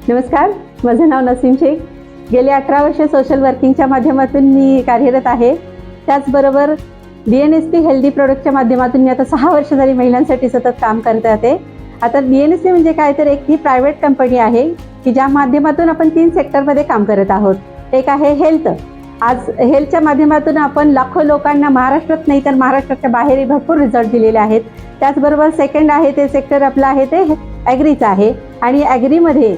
नमस्कार, माझं नाव नसीम शेख. गेली 18 वर्षे सोशल वर्किंगच्या माध्यमातून मी कार्यरत आहे. त्याचबरोबर DNSP हेल्दी प्रोडक्टच्या माध्यमातून मी आता 6 वर्ष झाली महिलांसाठी सतत काम करत आहे. आता DNSP म्हणजे काय तर एक ही प्रायव्हेट कंपनी आहे की ज्या माध्यमातून आपण 3 सेक्टरमध्ये काम करत आहोत. एक आहे हेल्थ. आज हेल्थच्या माध्यमातून आपण लाखो लोकांना महाराष्ट्रात नाही तर महाराष्ट्राच्या बाहेरही भरपूर रिझल्ट दिलेले आहेत. त्याचबरोबर सेकंड आहे ते सेक्टर आपलं आहे ते ॲग्रीचं आहे. आणि ॲग्रीमध्ये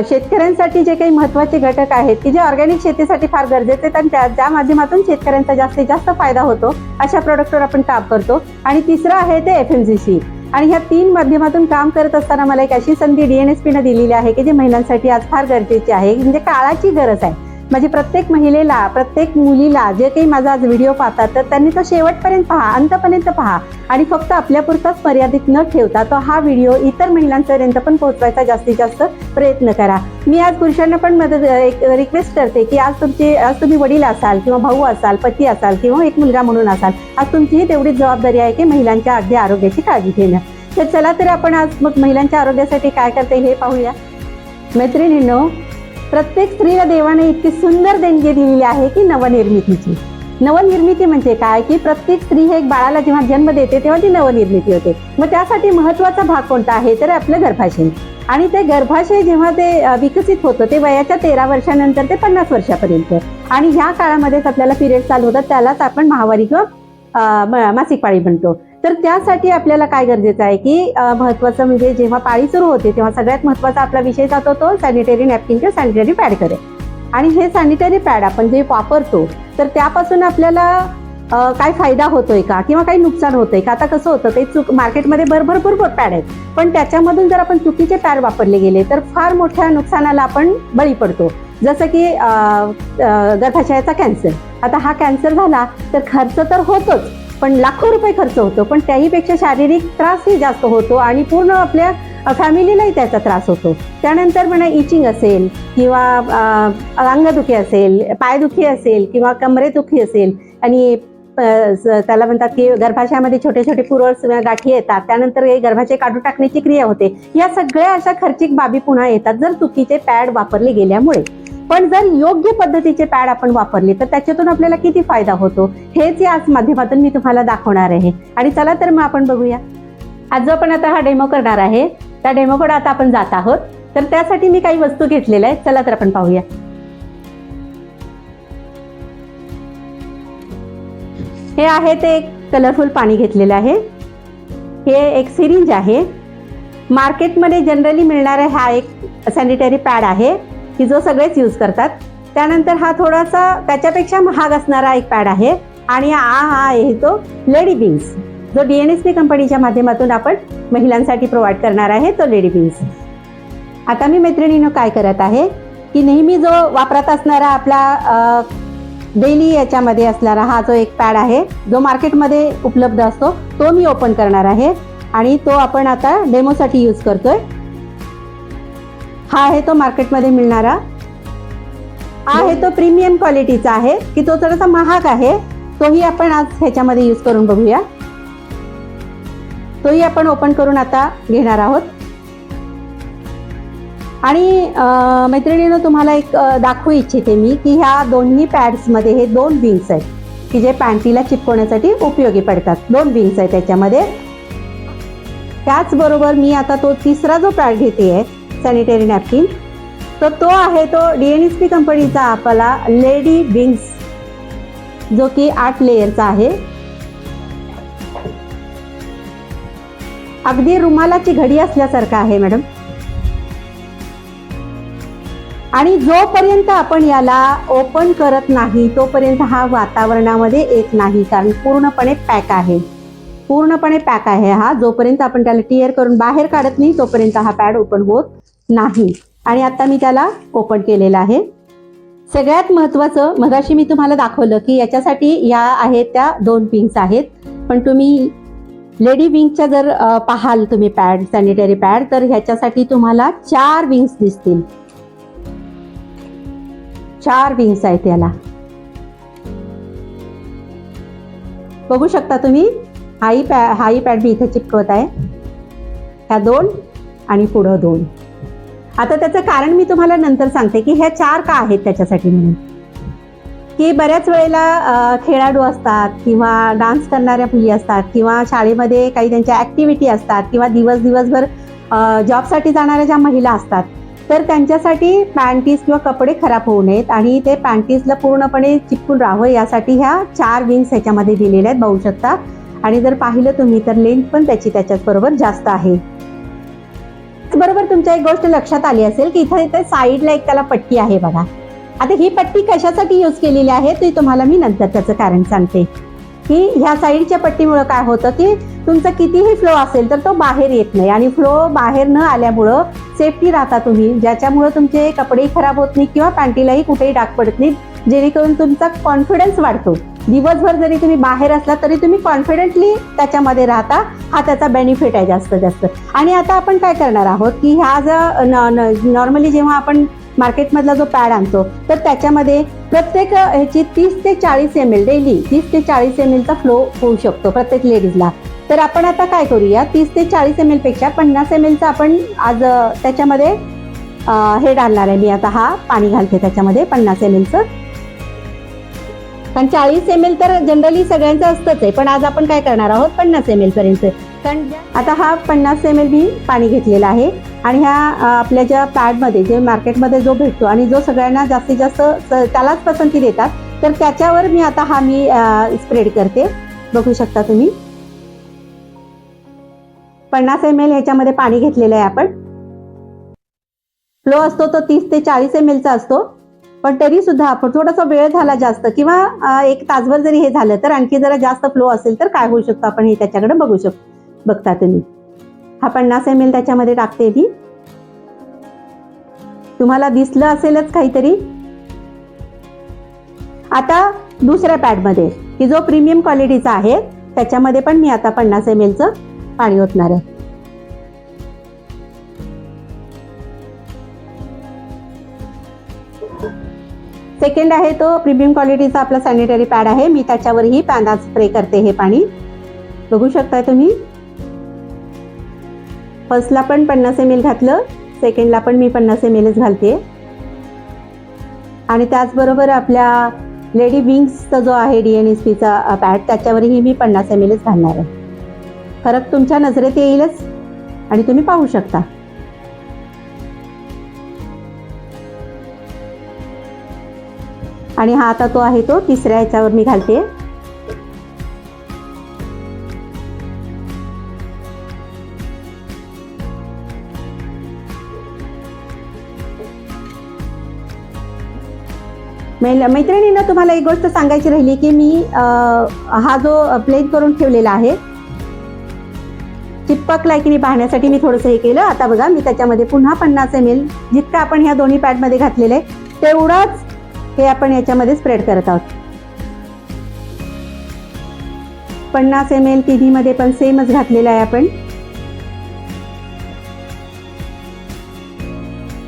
शेतकऱ्यांसाठी जे काही महत्त्वाचे घटक आहेत की जे ऑर्गॅनिक शेतीसाठी फार गरजेचे आहेत आणि ज्या माध्यमातून शेतकऱ्यांचा जास्तीत जास्त फायदा होतो अशा प्रोडक्टवर आपण काम करतो. आणि तिसरं आहे ते FMCG. आणि ह्या 3 माध्यमातून काम करत असताना मला एक अशी संधी DNSPनं दिलेली आहे की जी महिलांसाठी आज फार गरजेची आहे, म्हणजे काळाची गरज आहे. म्हणजे प्रत्येक महिलेला, प्रत्येक मुलीला जे काही माझा आज व्हिडिओ पाहतात तर त्यांनी तो शेवटपर्यंत पहा, अंतपर्यंत पहा आणि फक्त आपल्यापुरताच मर्यादित न ठेवता तो हा व्हिडिओ इतर महिलांपर्यंत पण पोहोचवायचा जास्तीत जास्त प्रयत्न करा. मी आज पुरुषांना पण एक रिक्वेस्ट करते की आज तुम्ही वडील असाल किंवा भाऊ असाल, पती असाल किंवा एक मुलगा म्हणून असाल, आज तुमचीही तेवढीच जबाबदारी आहे की महिलांच्या अगदी आरोग्याची काळजी घेणं. तर चला तर आपण आज मग महिलांच्या आरोग्यासाठी काय करते हे पाहूया. मैत्रिणींनो, प्रत्येक स्त्रीला देवाने इतकी सुंदर देणगी दिलेली आहे की नवनिर्मितीची. नवनिर्मिती म्हणजे काय की प्रत्येक स्त्री हे एक बाळाला जेव्हा जन्म देते तेव्हा ती नवनिर्मिती होते. मग त्यासाठी महत्त्वाचा भाग कोणता आहे तर आपलं गर्भाशय. आणि ते गर्भाशय जेव्हा ते विकसित होतं ते वयाच्या 13 वर्षानंतर ते 50 वर्षापर्यंत. आणि ह्या काळामध्येच आपल्याला पिरियड चालू होतात, त्यालाच आपण माहवारी किंवा मासिक पाळी म्हणतो. तर त्यासाठी आपल्याला काय गरजेचं आहे की महत्त्वाचं म्हणजे जेव्हा पाळी सुरू होते तेव्हा सगळ्यात महत्त्वाचा आपला विषय जातो तो सॅनिटरी नॅपकिन किंवा सॅनिटरी पॅडकडे. आणि हे सॅनिटरी पॅड आपण जे वापरतो तर त्यापासून आपल्याला काय फायदा होतोय का किंवा काही नुकसान होतंय का. आता कसं होतं ते मार्केटमध्ये भरपूर पॅड आहेत, पण त्याच्यामधून जर आपण चुकीचे पॅड वापरले गेले तर फार मोठ्या नुकसानाला आपण बळी पडतो. जसं की गर्भाशयाचा कॅन्सर. आता हा कॅन्सर झाला तर खर्च तर होतोच, पण लाखो रुपये खर्च होतो, पण त्याहीपेक्षा शारीरिक त्रासही जास्त होतो आणि पूर्ण आपल्या फॅमिलीलाही त्याचा त्रास होतो. त्यानंतर म्हणा इचिंग असेल किंवा अंगदुखी असेल, पायदुखी असेल किंवा कमरेदुखी असेल आणि त्याला म्हणतात की गर्भाशयामध्ये छोटे छोटे पुरळ गाठी येतात, त्यानंतर गर्भाशय काढून टाकण्याची क्रिया होते. या सगळ्या अशा खर्चिक बाबी पुन्हा येतात जर चुकीचे पॅड वापरले गेल्यामुळे. पण जर योग्य पद्धतीचे पॅड आपण वापरले तर त्याच्यातून आपल्याला किती फायदा होतो हेच या आज माध्यमातून मी तुम्हाला दाखवणार आहे. आणि चला तर मग आपण बघूया. आज जो आपण आता हा डेमो करणार आहे त्या डेमोकडे आता आपण जात आहोत. तर त्यासाठी मी काही वस्तू घेतलेल्या आहेत, चला तर आपण पाहूया. हे आहे ते एक कलरफुल पाणी घेतलेलं आहे. हे एक सिरिंज आहे. मार्केटमध्ये जनरली मिळणारा हा एक सॅनिटरी पॅड आहे की जो सगळेच यूज करतात. त्यानंतर हा थोडासा त्याच्यापेक्षा महाग असणारा एक पॅड आहे. आणि हा आहे तो लेडी विंग्स, जो DNSP कंपनीच्या माध्यमातून आपण महिलांसाठी प्रोव्हाइड करणार आहे तो लेडी विंग्स. आता मी मैत्रिणीनं काय करत आहे की नेहमी जो वापरत असणारा आपला डेली याच्यामध्ये असणारा हा जो एक पॅड आहे जो मार्केटमध्ये उपलब्ध असतो तो मी ओपन करणार आहे आणि तो आपण आता डेमोसाठी यूज करतोय. हा आहे तो मार्केटमध्ये मिळणारा, आहे तो प्रीमियम क्वालिटीचा आहे की तो थोडासा महाग आहे. तोही आपण आज ह्याच्यामध्ये यूज करून बघूया. तोही आपण ओपन करून आता घेणार आहोत. आणि मैत्रिणींनो, तुम्हाला एक दाखवू इच्छिते मी की ह्या दोन्ही पॅड्समध्ये हे 2 विंग्स आहेत की जे पॅन्टीला चिपकवण्यासाठी उपयोगी पडतात. 2 विंग्स आहेत त्याच्यामध्ये. त्याचबरोबर मी आता तो तिसरा जो पॅड घेते आहे सॅनिटरी नॅपकिन, तर तो आहे तो DNSP कंपनीचा आपला लेडी विंग्स, जो की 8 लेयरचा आहे. अगदी रुमालाची घडी असल्यासारखा आहे मॅडम. आणि जोपर्यंत आपण याला ओपन करत नाही तोपर्यंत हा वातावरणामध्ये येत नाही, कारण पूर्णपणे पॅक आहे. पूर्णपणे पॅक आहे हा. जोपर्यंत आपण त्याला टिअर करून बाहेर काढत नाही तोपर्यंत हा पॅड ओपन होत नाही. आणि आता मी त्याला ओपन केलेला आहे. सगळ्यात महत्त्वाचं, मगाशी मी तुम्हाला दाखवलं की याच्यासाठी या आहेत त्या 2 विंग्स आहेत, पण तुम्ही लेडी विंगच्या जर पाहाल तुम्ही पॅड, सॅनिटरी पॅड, तर ह्याच्यासाठी तुम्हाला 4 विंग्स दिसतील. 4 विंग्स आहेत याला. बघू शकता तुम्ही. हाही पॅड मी इथे चिपकवत आहे. ह्या 2 आणि पुढं 2. आता त्याचं कारण मी तुम्हाला नंतर सांगते की ह्या 4 का आहेत त्याच्यासाठी म्हणून. की बऱ्याच वेळेला खेळाडू असतात किंवा डान्स करणाऱ्या मुली असतात किंवा शाळेमध्ये काही त्यांच्या ॲक्टिव्हिटी असतात किंवा दिवसभर जॉबसाठी जाणाऱ्या ज्या महिला असतात, तर त्यांच्यासाठी पॅन्टीज किंवा कपडे खराब होऊ नयेत आणि ते पॅन्टीजला पूर्णपणे चिपकून राहावं यासाठी ह्या 4 विंग्स ह्याच्यामध्ये दिलेल्या आहेत, बघू शकता. आणि जर पाहिलं तुम्ही तर लेंथ पण त्याच्याच बरोबर जास्त आहे. बरोबर तुमच्या एक गोष्ट लक्षात आली असेल की इथे साईडला एक त्याला पट्टी आहे बघा. आता ही पट्टी कशासाठी यूज केलेली आहे ते तुम्हाला मी नंतर त्याचं कारण सांगते. की ह्या साईडच्या पट्टीमुळे काय होतं की तुमचा कितीही फ्लो असेल तर तो बाहेर येत नाही आणि फ्लो बाहेर न आल्यामुळं सेफ्टी राहता तुम्ही, ज्याच्यामुळं तुमचे कपडेही खराब होत नाही किंवा पॅन्टीलाही कुठेही डाग पडत नाही, जेणेकरून तुमचा कॉन्फिडन्स वाढतो. दिवसभर जरी तुम्ही बाहेर असला तरी तुम्ही कॉन्फिडेंटली त्याच्यामध्ये राहता. हा त्याचा बेनिफिट आहे जास्त. आणि आता आपण काय करणार आहोत की ह्या जर नॉर्मली जेव्हा आपण मार्केटमधला जो पॅड आणतो तर त्याच्यामध्ये प्रत्येक ह्याची 30 ते 40 ml डेली 30 ते 40 ml चा फ्लो होऊ शकतो प्रत्येक लेडीजला. तर आपण आता काय करूया, 30 ते 40 ml पेक्षा 50 ml चा आपण आज त्याच्यामध्ये हे घालणार आहे. मी आता हा पाणी घालते त्याच्यामध्ये 50 ml चं, कारण 40 ml तर जनरली सगळ्यांचं असतंच आहे, पण आज आपण काय करणार आहोत 50 ml पर्यंत. कारण आता हा 50 ml मी पाणी घेतलेला आहे आणि ह्या आपल्या ज्या पॅडमध्ये जे मार्केटमध्ये जो भेटतो आणि जो सगळ्यांना जास्तीत जास्त त्यालाच पसंती देतात, तर त्याच्यावर मी आता हा मी स्प्रेड करते. बघू शकता तुम्ही 50 ml ह्याच्यामध्ये पाणी घेतलेलं आहे आपण. फ्लो असतो तो 30 ते 40 ml चा असतो, पण तरी सुद्धा आपण थोडासा वेळ झाला जास्त किंवा एक तासभर जरी हे झालं तर आणखी जरा जास्त फ्लो असेल तर काय होऊ शकतो आपण हे त्याच्याकडे बघता तुम्ही. हा 50 ml त्याच्यामध्ये टाकते मी. तुम्हाला दिसलं असेलच काहीतरी. आता दुसऱ्या पॅडमध्ये की जो प्रीमियम क्वालिटीचा आहे त्याच्यामध्ये पण मी आता 50 ml चं पाणी ओतणार आहे. सेकंड आहे तो प्रीमियम क्वालिटीचा आपला सॅनिटरी पॅड आहे. मी त्याच्यावरही पाण्यात स्प्रे करते हे पाणी. बघू शकताय तुम्ही. फर्स्टला पण 50 ml घातलं, सेकंडला पण मी 50 ml घालते. आणि त्याचबरोबर आपल्या लेडी विंग्सचा जो आहे DNSPचा पॅड त्याच्यावरही मी 50 ml घालणार आहे. फरक तुमच्या नजरेत येईलच आणि तुम्ही पाहू शकता. आणि हा आता तो आहे तो तिसऱ्या ह्याच्यावर मी घालते. मैत्रिणींना तुम्हाला एक गोष्ट सांगायची राहिली की मी हा जो प्लेन करून ठेवलेला आहे चिपकलाय की नाही पाहण्यासाठी मी थोडंसं हे केलं. आता बघा मी त्याच्यामध्ये पुन्हा 50 ml जितकं आपण ह्या दोन्ही पॅडमध्ये घातलेलं आहे तेवढंच हे आपण याच्यामध्ये स्प्रेड करत आहोत. 50 ml तिन्हीमध्ये पण सेमच घातलेला आहे आपण.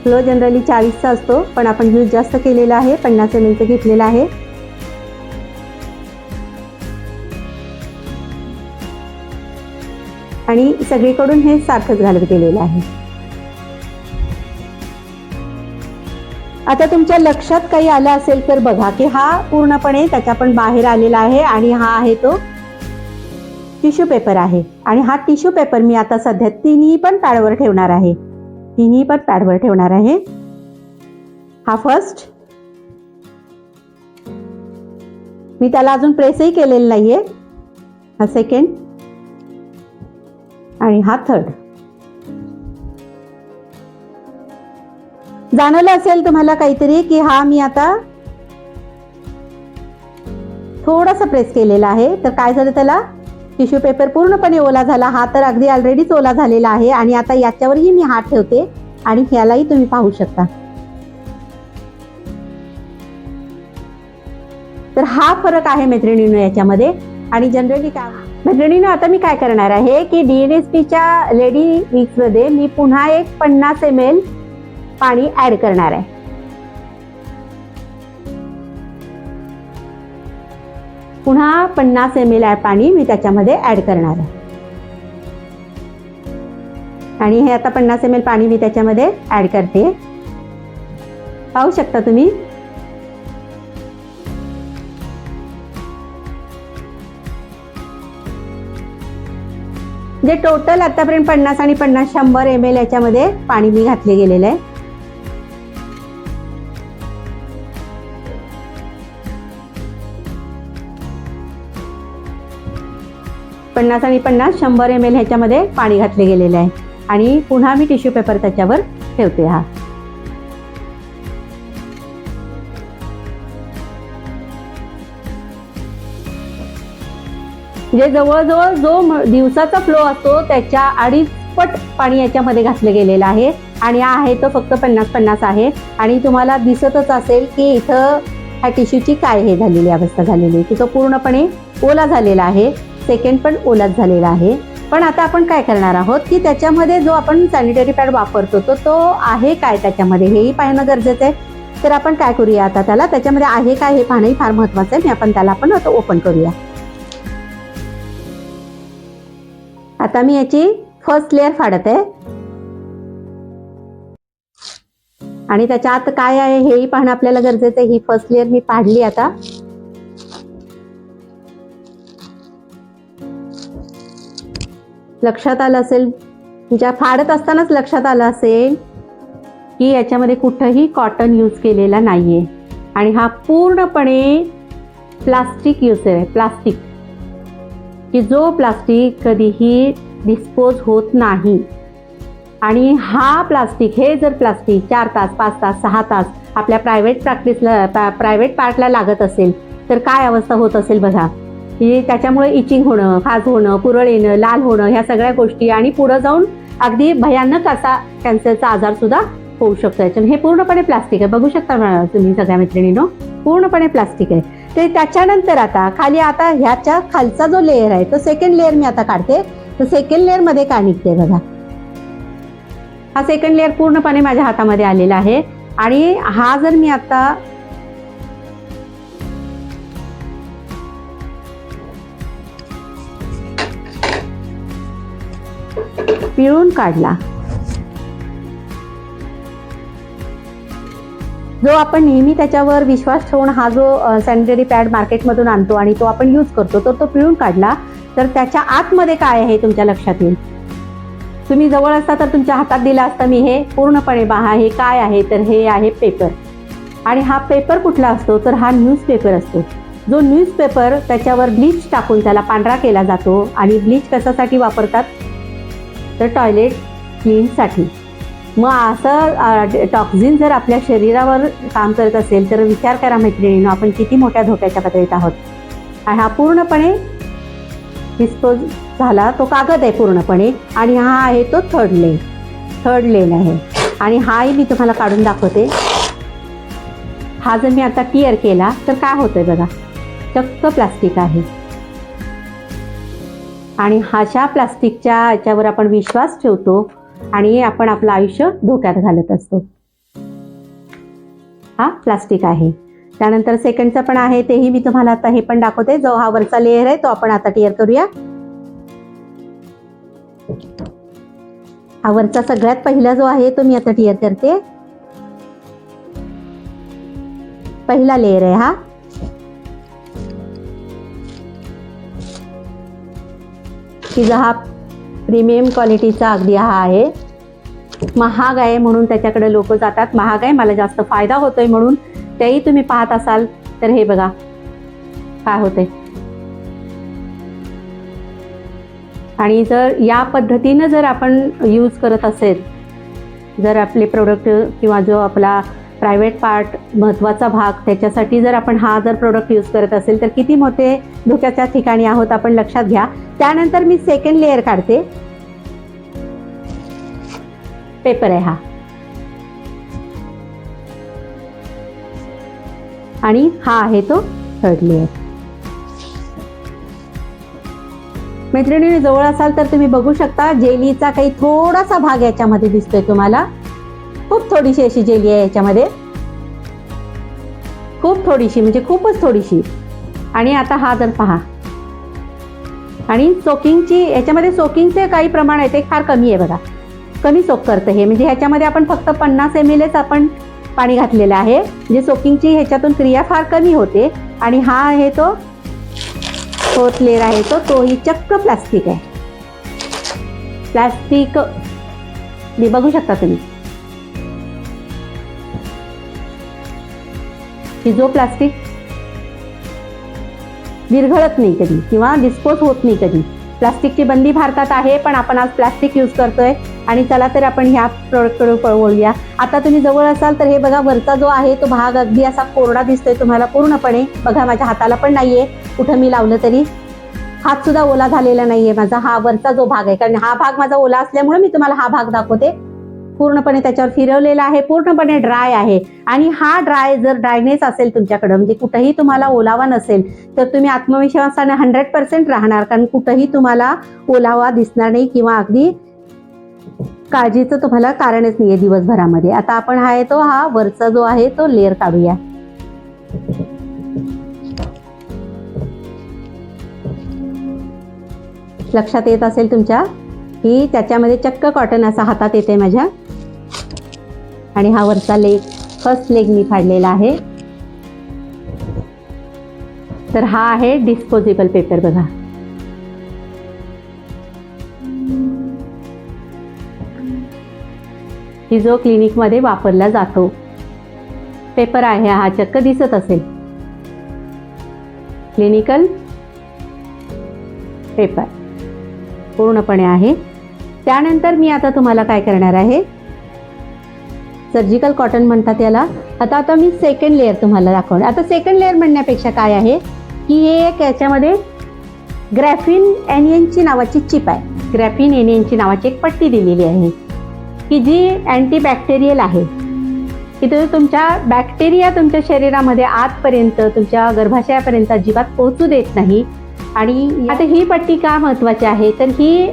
फ्लो जनरली 40चा असतो, पण आपण यूज जास्त केलेला आहे, 50 ml चं घेतलेला आहे. आणि सगळीकडून हे सारखंच घालत गेलेलं आहे. आता तुमच्या लक्षात काही आलं असेल तर बघा की हा पूर्णपणे त्याच्या पण बाहेर आलेला आहे आणि हा आहे तो टिश्यू पेपर आहे. आणि हा टिश्यू पेपर मी आता सध्या तिन्ही पण पॅडवर ठेवणार आहे. हा फर्स्ट, मी त्याला अजून प्रेसही केलेलं नाहीये. हा सेकंड आणि हा थर्ड. जाणवलं असेल तुम्हाला काहीतरी की हा मी आता थोडासा प्रेस केलेला आहे, तर काय झालं त्याला टिश्यू पेपर पूर्णपणे ओला झाला. हा तर अगदी ऑलरेडीच ओला झालेला आहे. आणि आता याच्यावरही मी हात ठेवते आणि ह्यालाही तुम्ही पाहू शकता. तर हा फरक आहे मैत्रिणींनो याच्यामध्ये. आणि जनरली काय मैत्रिणींनो आता मी काय करणार आहे की DNSPच्या लेडी विक्स मध्ये मी पुन्हा एक 50 ml पाणी ऍड करणार आहे. पुन्हा 50 ml पाणी मी त्याच्यामध्ये ऍड करणार आहे. आणि हे आता 50 ml पाणी मी त्याच्यामध्ये ऍड करते. पाहू शकता तुम्ही. जे टोटल आतापर्यंत 50 आणि 50 100 ml याच्यामध्ये पाणी मी घातले गेलेलं आहे. पन्नास आणि 50 100 ml ह्याच्यामध्ये पाणी घातले गेलेले आहे. आणि पुन्हा मी टिश्यू पेपर त्याच्यावर ठेवते. हा जे जवळजवळ जो दिवसाचा फ्लो असतो त्याच्या 2.5 पट पाणी याच्यामध्ये घातलं गेलेलं आहे. आणि हा आहे तो फक्त 50-50 आहे. आणि तुम्हाला दिसतच असेल की इथं ह्या टिश्यूची काय हे झालेली अवस्था झालेली आहे की तो पूर्णपणे ओला झालेला आहे. सेकंड पण ओलाच झालेला आहे. पण आता आपण काय करणार आहोत की त्याच्यामध्ये जो आपण सॅनिटरी पॅड वापरतो तो आहे काय त्याच्यामध्ये हेही पाहणं गरजेचं आहे. तर आपण काय करूया आता त्याला त्याच्यामध्ये आहे काय हे पाहणंही फार महत्वाचं आहे. आपण त्याला आपण आता ओपन करूया. आता मी याची फर्स्ट लेअर फाडत आहे आणि त्याच्या आत काय आहे हेही पाहणं आपल्याला गरजेचं आहे. ही फर्स्ट लेअर मी पाडली. आता लक्षात आलं असेल ज्या फाडत असतानाच लक्षात आलं असेल की याच्यामध्ये कुठंही कॉटन यूज केलेला नाहीये आणि हा पूर्णपणे प्लास्टिक यूज आहे. प्लास्टिक की जो प्लास्टिक कधीही डिस्पोज होत नाही. आणि हा प्लास्टिक हे जर प्लास्टिक 4 तास 5 तास 6 तास आपल्या प्रायव्हेट पार्टला लागत असेल तर काय अवस्था होत असेल बघा. की त्याच्यामुळे इचिंग होणं, खाज होणं, पुरळ येणं, लाल होणं ह्या सगळ्या गोष्टी आणि पुढे जाऊन अगदी भयानक असा कॅन्सरचा आजार सुद्धा होऊ शकतो. याच्याने हे पूर्णपणे प्लास्टिक आहे. बघू शकता तुम्ही सगळ्या मैत्रिणींनो पूर्णपणे प्लास्टिक आहे. ते त्याच्यानंतर आता खाली आता ह्याच्या खालचा जो लेअर आहे तो सेकंड लेअर मी आता काढते. तर सेकंड लेअर मध्ये काय निघते बघा. हा सेकंड लेअर पूर्णपणे माझ्या हातामध्ये आलेला आहे. आणि हा जर मी आता पिळून काढला जो आपण नेहमी त्याच्यावर विश्वास ठेवून हा जो सॅनिटरी पॅड मार्केटमधून आणतो आणि तो आपण यूज करतो तो पिळून काढला तर त्याच्या आतमध्ये काय आहे तुमच्या लक्षात येईल. तुम्ही जवळ असता तर तुमच्या हातात दिला असता मी हे पूर्णपणे पहा हे काय आहे. तर हे आहे पेपर. आणि हा पेपर कुठला असतो तर हा न्यूजपेपर असतो. जो न्यूजपेपर त्याच्यावर ब्लीच टाकून त्याला पांढरा केला जातो. आणि ब्लीच कशासाठी वापरतात तर टॉयलेट क्लीनसाठी. मग असं टॉक्झिन जर आपल्या शरीरावर काम करत असेल तर विचार करा मैत्रिणींनो आपण किती मोठ्या धोक्याच्या पातळीत आहोत. आणि हा पूर्णपणे डिस्पोज झाला तो कागद आहे पूर्णपणे. आणि हा आहे तो थर्ड लेन आहे. आणि हाही मी तुम्हाला काढून दाखवते. हा जर मी आता टिअर केला तर काय होतंय बघा. चक्क प्लास्टिक आहे. आणि अशा प्लास्टिकच्या याच्यावर आपण विश्वास ठेवतो आणि आपण आपलं आयुष्य धोक्यात घालत असतो. हा प्लास्टिक आहे. त्यानंतर सेकंडचं पण आहे तेही मी तुम्हाला आता हे पण दाखवते. जो हा वरचा लेअर आहे तो आपण आता टिअर करूया. हा वरचा सगळ्यात पहिला जो आहे तो मी आता टिअर करते. पहिला लेअर आहे हा. की जो हा प्रीमियम क्वालिटीचा अगदी हा आहे. महाग आहे म्हणून त्याच्याकडे लोक जातात. महाग आहे मला जास्त फायदा होतोय म्हणून तेही तुम्ही पाहत असाल तर हे बघा काय होतंय. आणि जर या पद्धतीनं जर आपण यूज करत असेल जर आपले प्रोडक्ट किंवा जो आपला प्रायव्हेट पार्ट महत्त्वाचा भाग त्याच्यासाठी जर आपण हा जर प्रोडक्ट यूज करत असेल तर किती मोठे धोक्याच्या ठिकाणी आहोत आपण लक्षात घ्या. त्यानंतर मी सेकंड लेअर काढते. पेपर आहे हा. आणि हा आहे तो थर्ड लेअर. मैत्रिणींनी जवळ असाल तर तुम्ही बघू शकता जेलीचा काही थोडासा भाग याच्यामध्ये दिसतोय तुम्हाला. खूप थोडीशी अशी जेली आहे याच्यामध्ये. खूप थोडीशी म्हणजे खूपच थोडीशी. आणि आता हा जर पहा. आणि सोकिंगची याच्यामध्ये सोकिंगचे काही प्रमाण आहे ते फार कमी आहे बघा. कमी सोक करतं हे, म्हणजे ह्याच्यामध्ये आपण फक्त 50 ml आपण पाणी घातलेलं आहे, म्हणजे सोकिंगची ह्याच्यातून क्रिया फार कमी होते. आणि हा आहे तो 4th लेअर आहे तोही चक्क प्लास्टिक आहे. प्लास्टिक मी बघू शकता तुम्ही, की जो प्लास्टिक विरघळत नाही कधी किंवा डिस्पोज होत नाही कधी. प्लास्टिकची बंदी भारतात आहे, पण आपण आज प्लास्टिक यूज करतोय. आणि चला तर आपण ह्या प्रोडक्टकडे वळूया. आता तुम्ही जवळ असाल तर हे बघा, वरचा जो आहे तो भाग अगदी असा कोरडा दिसतोय तुम्हाला पूर्णपणे. बघा माझ्या हाताला पण नाहीये, कुठं मी लावलं तरी हात सुद्धा ओला झालेला नाहीये माझा. हा वरचा जो भाग आहे, कारण हा भाग माझा ओला असल्यामुळे मी तुम्हाला हा भाग दाखवते. पूर्णपणे त्याच्यावर फिरवलेला आहे, पूर्णपणे ड्राय आहे. आणि हा जर ड्रायनेस असेल तुमच्याकडे, म्हणजे कुठेही तुम्हाला ओलावा नसेल, तर तुम्ही आत्मविश्वासाने 100% राहणार, कारण कुठेही तुम्हाला ओलावा दिसणार नाही किंवा अगदी काळजीचं तुम्हाला कारणच नाहीये दिवसभरामध्ये. आता आपण हा वरचा जो आहे तो लेअर काढूया. लक्षात येत असेल तुमच्या की त्याच्यामध्ये चक्क कॉटन असा हातात येते माझ्या. आणि हा वरचा लेग, फर्स्ट लेग मी फाडलेला आहे. तर हा आहे डिस्पोजेबल पेपर. बघा ही जो क्लिनिकमध्ये वापरला जातो पेपर आहे हा, चक्क दिसत असेल, क्लिनिकल पेपर पूर्णपणे आहे. त्यानंतर मी आता तुम्हाला काय करणार आहे, सर्जिकल कॉटन म्हणतात याला. आता मी सेकंड लेअर तुम्हाला दाखवणार. आता सेकंड लेअर म्हणण्यापेक्षा काय आहे की हे एक याच्यामध्ये ग्रॅफिन एनियनची नावाची चिप आहे. ग्रॅफिन एनियनची नावाची एक पट्टी दिलेली आहे की जी अँटीबॅक्टेरियल आहे, की तो तुमच्या बॅक्टेरिया तुमच्या शरीरामध्ये आतपर्यंत तुमच्या गर्भाशयापर्यंत अजिबात पोहोचू देत नाही. आणि आता ही पट्टी का महत्त्वाची आहे, तर ही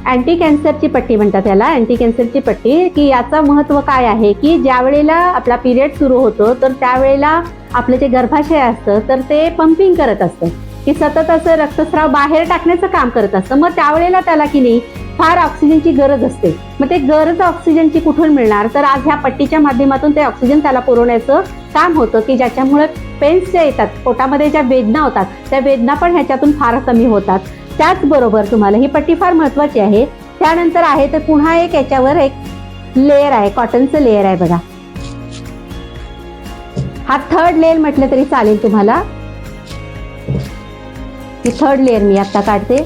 अँटी कॅन्सरची पट्टी म्हणतात याला, अँटी कॅन्सरची पट्टी. की याचं महत्त्व काय आहे की ज्या वेळेला आपला पिरियड सुरू होतो तर त्यावेळेला आपलं जे गर्भाशय असतं तर ते पंपिंग करत असतं, की सतत असं रक्तस्राव बाहेर टाकण्याचं काम करत असतं. मग त्यावेळेला त्याला की नाही फार ऑक्सिजनची गरज असते. मग ते गरज ऑक्सिजनची कुठून मिळणार, तर आज ह्या पट्टीच्या माध्यमातून ते ऑक्सिजन त्याला पुरवण्याचं काम होतं, की ज्याच्यामुळे पेन्स ज्या येतात, पोटामध्ये ज्या वेदना होतात त्या वेदना पण ह्याच्यातून फार कमी होतात. त्याचबरोबर तुम्हाला ही पट्टी फार महत्त्वाची आहे. त्यानंतर आहे तर पुन्हा एक याच्यावर एक लेअर आहे, कॉटनचं लेअर आहे. बघा हा थर्ड लेअर म्हटलं तरी चालेल तुम्हाला. ही थर्ड लेअर मी आता काढते,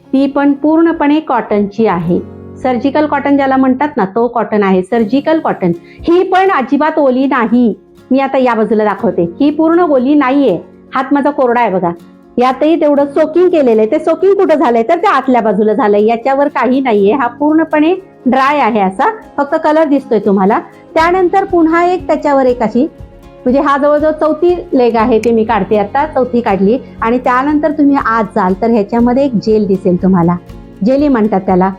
ती पण पूर्णपणे कॉटनची आहे. सर्जिकल कॉटन ज्याला म्हणतात ना तो कॉटन आहे, सर्जिकल कॉटन. ही पण अजिबात ओली नाही. मी आता या बाजूला दाखवते, ही पूर्ण ओली नाहीये. हात माझा कोरडा आहे बघा, यातही तेवढं सोकिंग केलेलं आहे. ते सोकिंग कुठं झालंय तर ते आतल्या बाजूला झालंय, याच्यावर काही नाहीये. हा पूर्णपणे ड्राय आहे, असा फक्त कलर दिसतोय तुम्हाला. त्यानंतर पुन्हा एक त्याच्यावर एक अशी, म्हणजे हा जवळजवळ 4थी लेग आहे ते मी काढते आता, 4थी काढली. आणि त्यानंतर तुम्ही आत जाल तर ह्याच्यामध्ये एक जेल दिसेल तुम्हाला, जेली म्हणतात त्याला.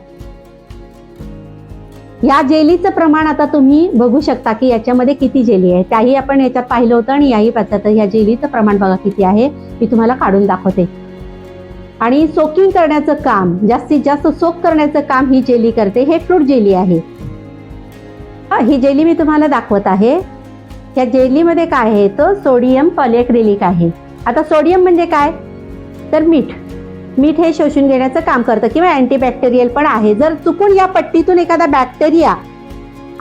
या जेलीचं प्रमाण आता तुम्ही बघू शकता की याच्यामध्ये किती जेली आहे, त्याही आपण याच्यात पाहिलं होतं. आणि याही पाहतात या जेलीचं प्रमाण बघा किती आहे, मी तुम्हाला काढून दाखवते. आणि सोकिंग करण्याचं काम, जास्तीत जास्त सोक करण्याचं काम ही जेली करते. हे फ्रूट जेली आहे. ही जेली मी तुम्हाला दाखवत आहे. या जेलीमध्ये काय आहे, तो सोडियम पॉलिएक्रिलिक आहे. आता सोडियम म्हणजे काय, तर मीठ. मीठ हे शोषून घेण्याचं काम करतं किंवा अँटीबॅक्टेरियल पण आहे. जर चुकून या पट्टीतून एखादा बॅक्टेरिया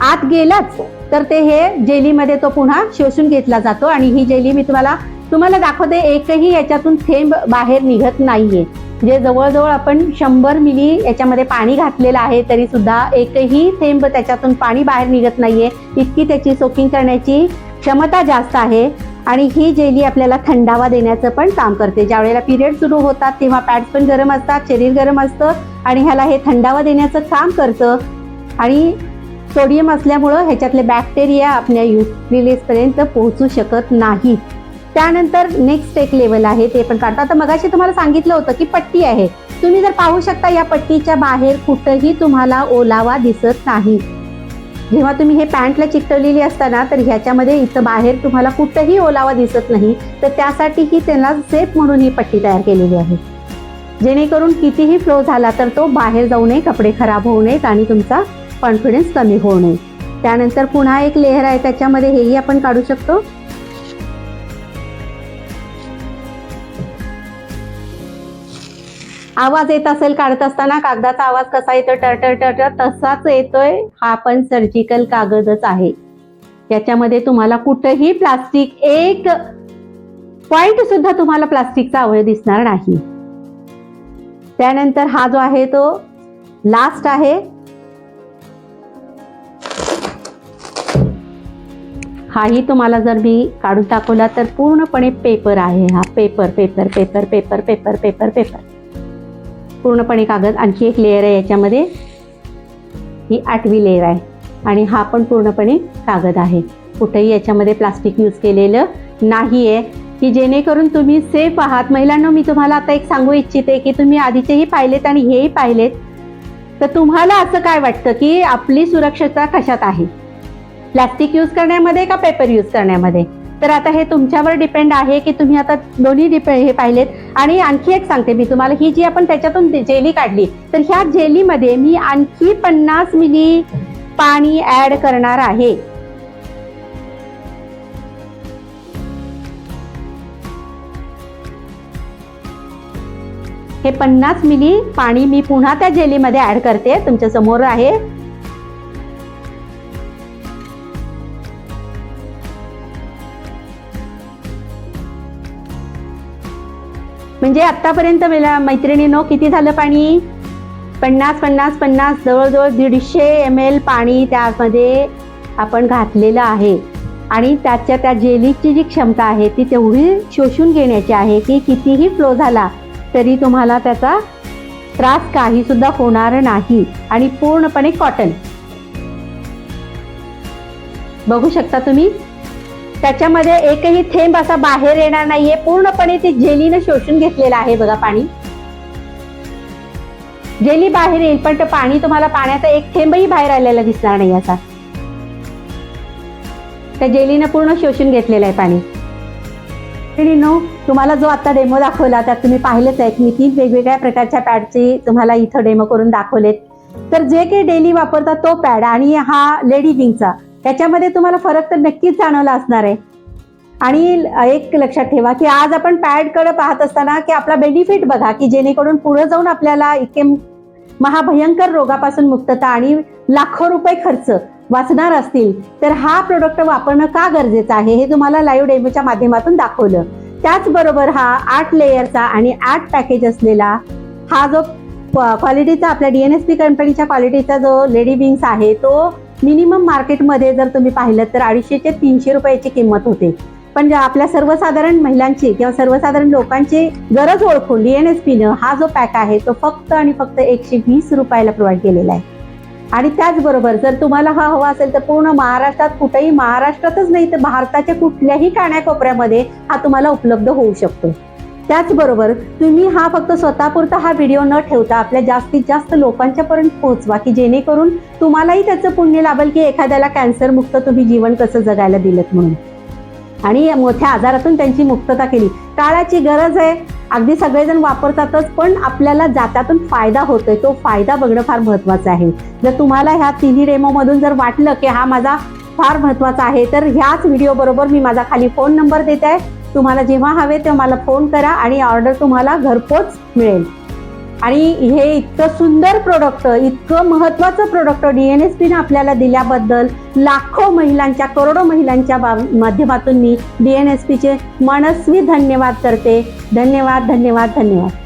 आत गेलाच तर ते हे जेलीमध्ये तो पुन्हा शोषून घेतला जातो. आणि ही जेली मी तुम्हाला दाखवते, एकही याच्यातून थेंब बाहेर निघत नाहीये. जे जवळजवळ आपण 100 मिली याच्यामध्ये पाणी घातलेलं आहे तरी सुद्धा एकही थेंब त्याच्यातून पाणी बाहेर निघत नाहीये. इतकी त्याची सोकिंग करण्याची क्षमता जास्त आहे. आणि ही जेली आपल्याला थंडावा देण्याचं पण काम करते. ज्या वेळेला पिरियड सुरू होतात तेव्हा पॅड्स पण गरम असतात, शरीर गरम असतं आणि ह्याला हे थंडावा देण्याचं काम करतं. आणि सोडियम असल्यामुळं ह्याच्यातले बॅक्टेरिया आपल्या युट्रिलिसपर्यंत पोहोचू शकत नाहीत. त्यानंतर नेक्स्ट एक लेवल आहे ते पण काढतो. आता मगाशी तुम्हाला सांगितलं होतं की पट्टी आहे, तुम्ही जर पाहू शकता या पट्टीच्या बाहेर कुठंही तुम्हाला ओलावा दिसत नाही. जेव्हा तुम्ही हे पॅन्टला चिकटवलेली असताना तर ह्याच्यामध्ये इथं बाहेर तुम्हाला कुठंही ओलावा दिसत नाही. तर त्यासाठी ही त्यांना सेफ म्हणून ही पट्टी तयार केलेली आहे. जेणेकरून कितीही फ्लो झाला तर तो बाहेर जाऊ नये, कपडे खराब होऊ नयेत आणि तुमचा कॉन्फिडन्स कमी होऊ नये. त्यानंतर पुन्हा एक लेअर आहे, त्याच्यामध्ये हेही आपण काढू शकतो. आवाज येत असेल काढत असताना, कागदाचा आवाज कसा येतो टरटर टरटर तसाच येतोय. हा पण सर्जिकल कागदच आहे. याच्यामध्ये तुम्हाला कुठेही प्लास्टिक, एक पॉइंट सुद्धा तुम्हाला प्लास्टिकचा अवयव दिसणार नाही. त्यानंतर हा जो आहे तो लास्ट आहे. हाही तुम्हाला जर मी काढून दाखवला तर पूर्णपणे पेपर आहे. हा paper paper paper paper paper paper paper पूर्णपणे कागद. आणखी एक लेअर आहे याच्यामध्ये, ही 8वी लेअर आहे आणि हा पण पूर्णपणे कागद आहे. कुठेही याच्यामध्ये प्लास्टिक यूज केलेलं नाही आहे, की जेणेकरून तुम्ही सेफ आहात. महिलांना मी तुम्हाला आता एक सांगू इच्छिते की तुम्ही आधीचेही पाहिलेत आणि हेही पाहिलेत, तर तुम्हाला असं काय वाटतं की आपली सुरक्षितता कशात आहे, प्लास्टिक यूज करण्यामध्ये का पेपर यूज करण्यामध्ये? तर आता हे तुमच्यावर डिपेंड आहे की तुम्ही आता दोन्ही हे पाहिलेत. आणि आणखी एक सांगते मी तुम्हाला, ही जी आपण त्याच्यातून जेली काढली, तर ह्या जेलीमध्ये मी आणखी 50 मिली पाणी ऍड करणार आहे. हे 50 मिली पाणी मी पुन्हा त्या जेलीमध्ये ऍड करते, तुमच्या समोर आहे. म्हणजे आतापर्यंत मैत्रिणींनो किती झालं पाणी? 50 जवळजवळ 150 ml पाणी त्यामध्ये आपण घातलेलं आहे. आणि त्याच्या त्या जेलीची जी क्षमता आहे ती तेवढी शोषून घेण्याची आहे की कितीही फ्लो झाला तरी तुम्हाला त्याचा त्रास काही सुद्धा होणार नाही. आणि पूर्णपणे कॉटन बघू शकता तुम्ही, त्याच्यामध्ये एकही थेंब असा बाहेर येणार नाहीये. पूर्णपणे ते जेलीनं शोषून घेतलेलं आहे. बघा पाणी, जेली बाहेर येईल पण ते पाणी तुम्हाला पाण्याचा एक थेंबही बाहेर आलेला दिसणार नाही. असा त्या जेलीनं पूर्ण शोषून घेतलेलं आहे पाणी. तुम्हाला जो आता डेमो दाखवला त्यात तुम्ही पाहिलंच आहे की 3 वेगवेगळ्या प्रकारच्या पॅडचे तुम्हाला इथं डेमो करून दाखवलेत. तर जे काही डेली वापरता तो पॅड आणि हा लेडी विंगचा, त्याच्यामध्ये तुम्हाला फरक तर नक्कीच जाणवला असणार आहे. आणि एक लक्षात ठेवा की आज आपण पॅडकडे पाहत असताना की आपला बेनिफिट बघा, की जेणेकरून पुढे जाऊन आपल्याला इतके महाभयंकर रोगापासून मुक्तता आणि लाखो रुपये खर्च वाचणार असतील तर हा प्रोडक्ट वापरणं का गरजेचं आहे हे तुम्हाला लाईव्ह डेमोच्या माध्यमातून दाखवलं. त्याचबरोबर हा 8 लेयरचा आणि 8 पॅकेज असलेला हा जो क्वालिटीचा आपल्या DNSP कंपनीच्या क्वालिटीचा जो लेडी विंग्स आहे तो मिनिमम मार्केटमध्ये जर तुम्ही पाहिलं तर 250 ते 300 रुपयाची किंमत होते. पण आपल्या सर्वसाधारण महिलांची किंवा सर्वसाधारण लोकांची गरज ओळखून DNSPनं हा जो पॅक आहे तो फक्त आणि फक्त 120 रुपयाला प्रोव्हाइड केलेला आहे. आणि त्याचबरोबर जर तुम्हाला हा हवा असेल तर पूर्ण महाराष्ट्रात कुठेही, महाराष्ट्रातच नाही तर भारताच्या कुठल्याही कानाकोपऱ्यामध्ये हा तुम्हाला उपलब्ध होऊ शकतो. त्याचबरोबर तुम्ही हा फक्त स्वतःपुरता हा व्हिडिओ न ठेवता आपल्या जास्तीत जास्त लोकांच्यापर्यंत पोहोचवा, की जेणेकरून तुम्हालाही त्याचं पुण्य लाभेल की एखाद्याला कॅन्सर मुक्त तुम्ही जीवन कसं जगायला दिलं म्हणून, आणि मोठ्या आजारातून त्यांची मुक्तता केली. काळाची गरज आहे, अगदी सगळेजण वापरतातच, पण आपल्याला जात्यातून फायदा होतोय तो फायदा बघणं फार महत्वाचं आहे. जर तुम्हाला ह्या 3 डेमो मधून जर वाटलं की हा माझा फार महत्वाचा आहे तर ह्याच व्हिडिओ बरोबर मी माझा खाली फोन नंबर देत आहे. तुम्हाला जेव्हा हवे तेव्हा मला फोन करा आणि ऑर्डर तुम्हाला घरपोच मिळेल. आणि हे इतकं सुंदर प्रोडक्ट, इतकं महत्वाचं प्रोडक्ट DNSPनं आपल्याला दिल्याबद्दल लाखो महिलांच्या, करोडो महिलांच्या माध्यमातून मी DNSPचे मनस्वी धन्यवाद करते. धन्यवाद धन्यवाद धन्यवाद.